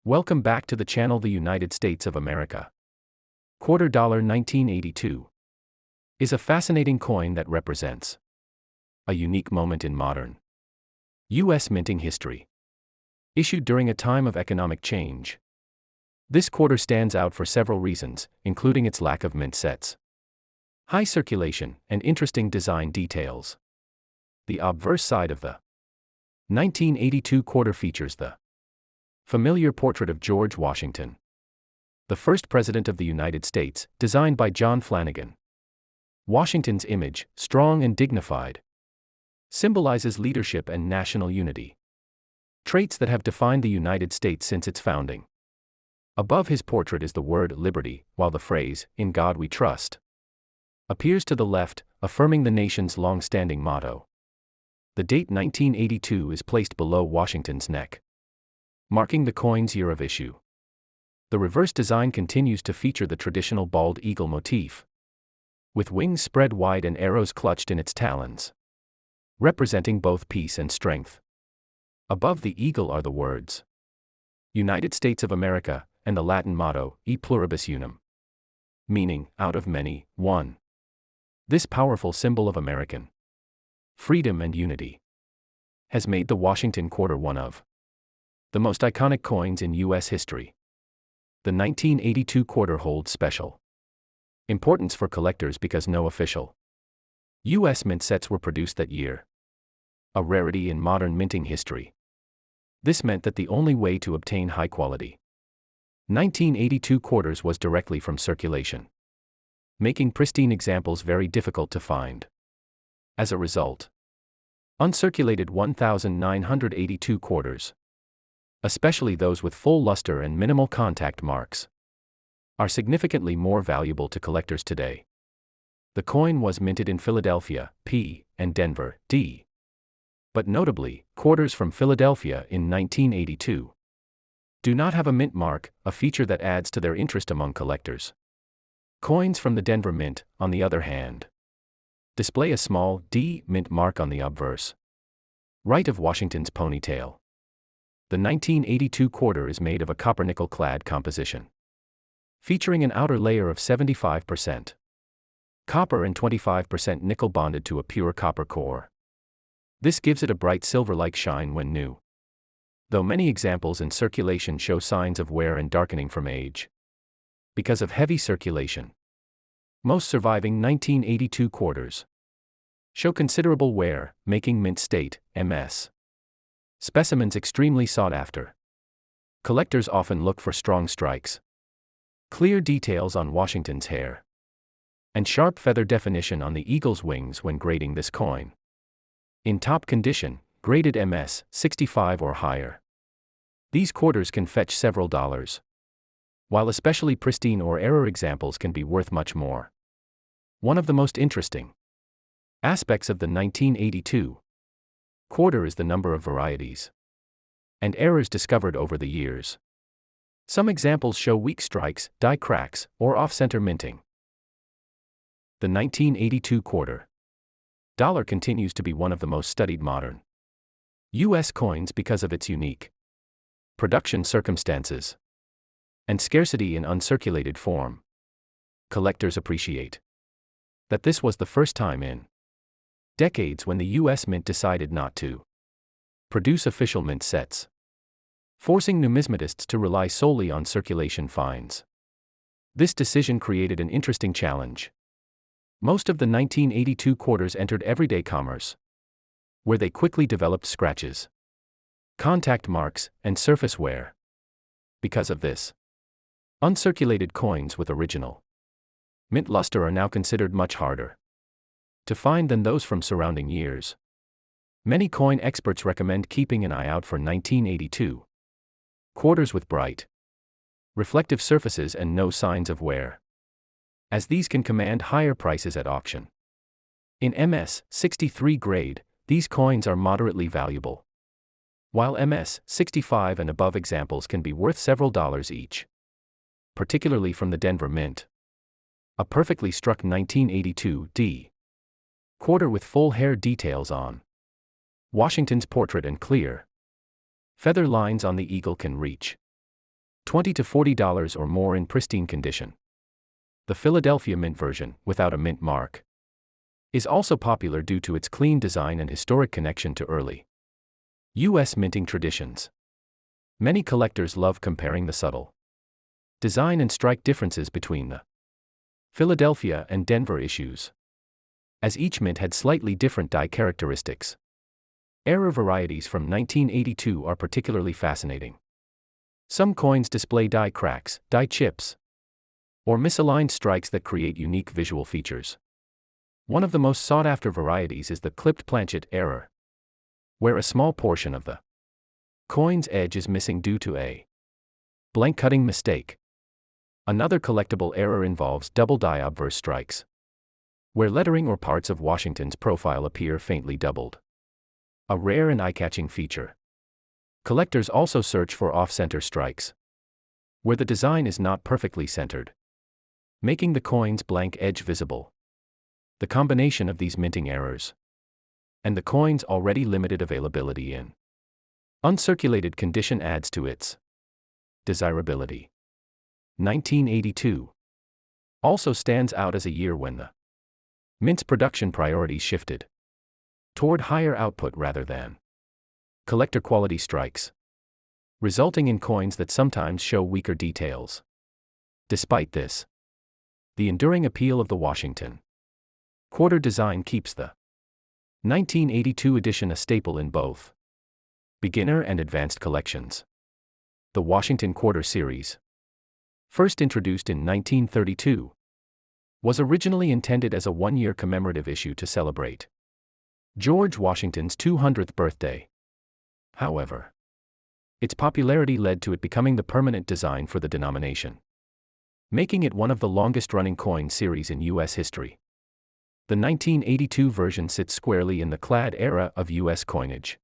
Welcome back to the channel. The United States of America. Quarter dollar 1982 is a fascinating coin that represents a unique moment in modern U.S. minting history. Issued during a time of economic change, this quarter stands out for several reasons, including its lack of mint sets, high circulation, and interesting design details. The obverse side of the 1982 quarter features the familiar portrait of George Washington, the first President of the United States, designed by John Flanagan. Washington's image, strong and dignified, symbolizes leadership and national unity, traits that have defined the United States since its founding. Above his portrait is the word liberty, while the phrase, "In God We Trust," appears to the left, affirming the nation's long-standing motto. The date 1982 is placed below Washington's neck, marking the coin's year of issue. The reverse design continues to feature the traditional bald eagle motif, with wings spread wide and arrows clutched in its talons, representing both peace and strength. Above the eagle are the words, United States of America, and the Latin motto, E pluribus unum, meaning, out of many, one. This powerful symbol of American freedom and unity has made the Washington quarter one of the most iconic coins in U.S. history. The 1982 quarter holds special importance for collectors because no official U.S. mint sets were produced that year, a rarity in modern minting history. This meant that the only way to obtain high-quality 1982 quarters was directly from circulation, making pristine examples very difficult to find. As a result, uncirculated 1982 quarters, especially those with full luster and minimal contact marks, are significantly more valuable to collectors today. The coin was minted in Philadelphia, P, and Denver, D. But notably, quarters from Philadelphia in 1982 do not have a mint mark, a feature that adds to their interest among collectors. Coins from the Denver Mint, on the other hand, display a small D mint mark on the obverse right of Washington's ponytail. The 1982 quarter is made of a copper-nickel clad composition, featuring an outer layer of 75% copper and 25% nickel bonded to a pure copper core. This gives it a bright silver-like shine when new, though many examples in circulation show signs of wear and darkening from age. Because of heavy circulation, most surviving 1982 quarters show considerable wear, making mint state, MS, specimens extremely sought after. Collectors often look for strong strikes, clear details on Washington's hair, and sharp feather definition on the eagle's wings when grading this coin. In top condition, graded MS 65 or higher, these quarters can fetch several dollars, while especially pristine or error examples can be worth much more. One of the most interesting aspects of the 1982 quarter is the number of varieties and errors discovered over the years. Some examples show weak strikes, die cracks, or off-center minting. The 1982 quarter dollar continues to be one of the most studied modern U.S. coins because of its unique production circumstances and scarcity in uncirculated form. Collectors appreciate that this was the first time in decades when the U.S. Mint decided not to produce official mint sets, forcing numismatists to rely solely on circulation finds. This decision created an interesting challenge. Most of the 1982 quarters entered everyday commerce, where they quickly developed scratches, contact marks, and surface wear. Because of this, uncirculated coins with original mint luster are now considered much harder to find than those from surrounding years. Many coin experts recommend keeping an eye out for 1982 quarters with bright, reflective surfaces and no signs of wear, as these can command higher prices at auction. In MS 63 grade, these coins are moderately valuable, while MS 65 and above examples can be worth several dollars each, particularly from the Denver Mint. A perfectly struck 1982 D quarter with full hair details on Washington's portrait and clear feather lines on the eagle can reach $20 to $40 or more in pristine condition. The Philadelphia Mint version, without a mint mark, is also popular due to its clean design and historic connection to early U.S. minting traditions. Many collectors love comparing the subtle design and strike differences between the Philadelphia and Denver issues, as each mint had slightly different die characteristics. Era varieties from 1982 are particularly fascinating. Some coins display die cracks, die chips, or misaligned strikes that create unique visual features. One of the most sought-after varieties is the clipped planchet error, where a small portion of the coin's edge is missing due to a blank cutting mistake. Another collectible error involves double die obverse strikes, where lettering or parts of Washington's profile appear faintly doubled. A rare and eye-catching feature. Collectors also search for off-center strikes, where the design is not perfectly centered, making the coin's blank edge visible. The combination of these minting errors and the coin's already limited availability in uncirculated condition adds to its desirability. 1982 also stands out as a year when the mint's production priorities shifted toward higher output rather than collector quality strikes, resulting in coins that sometimes show weaker details. Despite this, the enduring appeal of the Washington quarter design keeps the 1982 edition a staple in both beginner and advanced collections. The Washington Quarter series, first introduced in 1932, was originally intended as a one-year commemorative issue to celebrate George Washington's 200th birthday. However, its popularity led to it becoming the permanent design for the denomination, making it one of the longest-running coin series in U.S. history. The 1982 version sits squarely in the clad era of U.S. coinage.